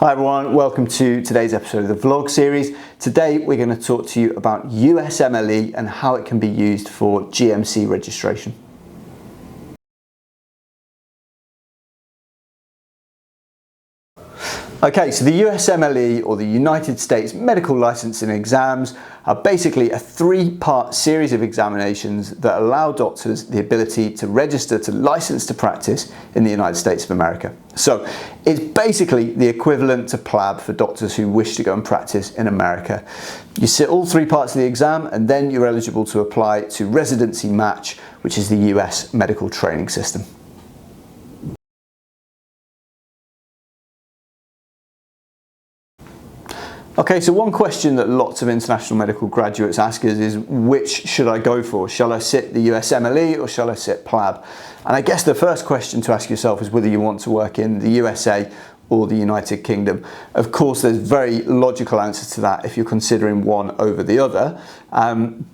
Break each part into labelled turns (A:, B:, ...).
A: Hi everyone, welcome to today's episode of the vlog series. Today we're going to talk to you about USMLE and how it can be used for GMC registration. Okay, so the USMLE, or the United States Medical Licensing Exams, are basically a three-part series of examinations that allow doctors the ability to register to license to practice in the United States of America. So it's basically the equivalent to PLAB for doctors who wish to go and practice in America. You sit all three parts of the exam and then you're eligible to apply to residency match, which is the US medical training system. Okay, so one question that lots of international medical graduates ask us is, which should I go for? Shall I sit the USMLE or shall I sit PLAB? And I guess the first question to ask yourself is whether you want to work in the USA or the United Kingdom. Of course, there's very logical answers to that if you're considering one over the other.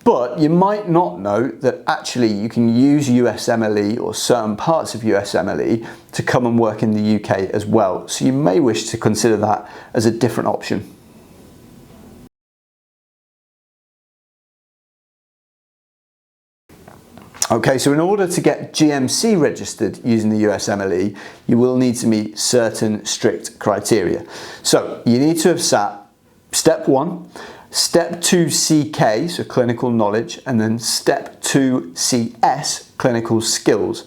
A: But you might not know that actually you can use USMLE or certain parts of USMLE to come and work in the UK as well. So you may wish to consider that as a different option. Okay, so in order to get GMC registered using the USMLE, you will need to meet certain strict criteria. So you need to have sat Step 1, Step 2 CK, so clinical knowledge, and then Step 2 CS, clinical skills.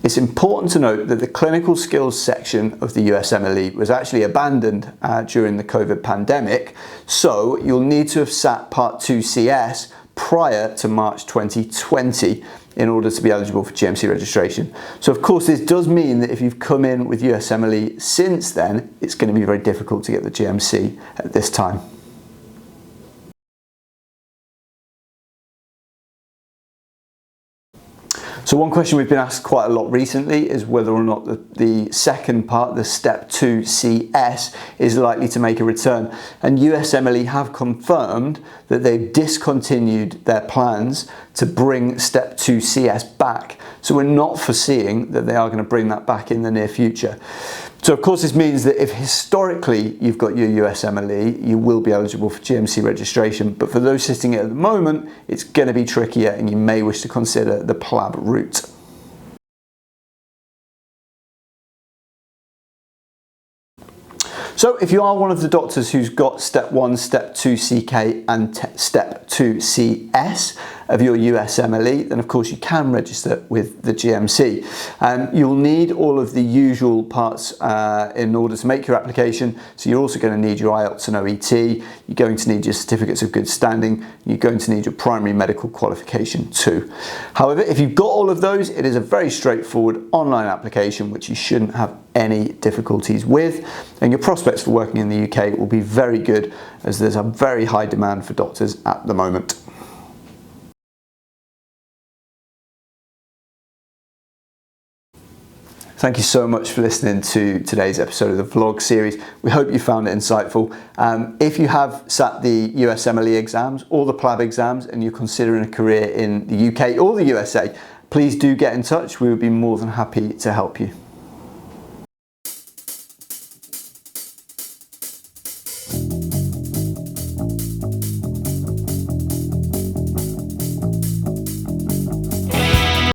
A: It's important to note that the clinical skills section of the USMLE was actually abandoned during the COVID pandemic, so you'll need to have sat Part 2 CS prior to March 2020 in order to be eligible for GMC registration. So of course this does mean that if you've come in with USMLE since then, it's going to be very difficult to get the GMC at this time. So one question we've been asked quite a lot recently is whether or not the second part, the Step 2 CS, is likely to make a return. And USMLE have confirmed that they've discontinued their plans to bring Step 2 CS back. So we're not foreseeing that they are going to bring that back in the near future. So of course this means that if historically you've got your USMLE, you will be eligible for GMC registration, but for those sitting it at the moment, it's going to be trickier and you may wish to consider the PLAB route. So if you are one of the doctors who's got Step 1, Step 2 CK and Step 2 CS of your USMLE, then of course you can register with the GMC. You'll need all of the usual parts in order to make your application. So you're also going to need your IELTS and OET, you're going to need your certificates of good standing, you're going to need your primary medical qualification too. However, if you've got all of those, it is a very straightforward online application which you shouldn't have any difficulties with, and your prospects for working in the UK will be very good as there's a very high demand for doctors at the moment. Thank you so much for listening to today's episode of the vlog series. We hope you found it insightful. If you have sat the USMLE exams or the PLAB exams and you're considering a career in the UK or the USA, please do get in touch. We would be more than happy to help you.